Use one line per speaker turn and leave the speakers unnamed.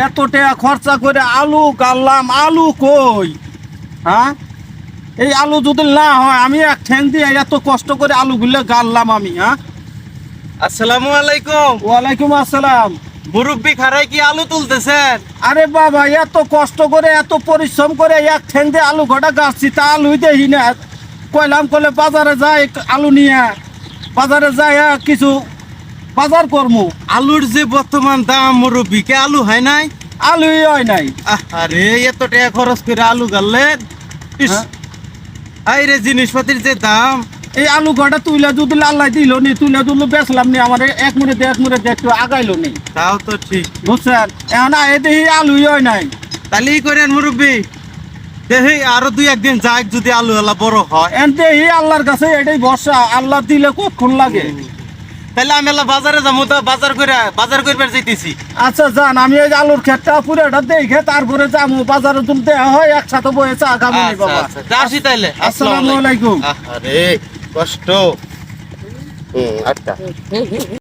এত টাকা খরচা করে আলু গাললাম, আলু কই? হ্যাঁ, এই আলু যদি না হয়, আমি এক ঠ্যাং দিয়ে এত কষ্ট করে আলুগুলো গাললাম আমি। হ্যাঁ,
আসসালামু আলাইকুম।
ওয়ালাইকুম আসসালাম।
মুরব্বি খারাই কি আলু তুলতেছেন?
আরে বাবা, এত কষ্ট করে এত পরিশ্রম করে এক ঠ্যাং দিয়ে আলু ঘটা গাছছি, তা আলুই দেখি না। কইলাম কলে বাজারে যাই আলু নিয়ে, বাজারে যাই কিছু বাজার করমু।
আলুর যে বর্তমান দাম মুরব্বি, কে আলু হয় নাই?
আলুই হয় নাই।
আরে এত টাকা খরচ করে আলু গাললেন।
হ্যাঁ?
আইরে জিনিসপাতির যে দাম।
এই আলু ঘটা তুইলা যদি আল্লাহ দিল নি, তুইলা দুলো বেচলাম নি, আমার এক মিনিট একটু আগাইলো নি।
তাও তো ঠিক।
বুঝছেন, এখন আয় দেখি আলুই হয় নাই।
তাহলে করেন মুরব্বি, দেখি আরো দুই একদিন যাক, যদি আলু আলা বড় হয়।
এখন দেখি আল্লাহর কাছে এটাই ভরসা, আল্লাহ দিলে কতক্ষণ লাগে।
তাহলে আমি এলা বাজারে যাবো, তো বাজার করবার যাইতেছি।
আচ্ছা যান, আমি এই আলুর ক্ষেতটা পুরোটা দেখে তারপরে যাবো বাজারে, তুমি দেওয়া হয় একসাথে বয়ে চা খাবো নি বাবা।
আসি তাইলে।
আসসালামু আলাইকুম।
আরে কষ্ট। আচ্ছা।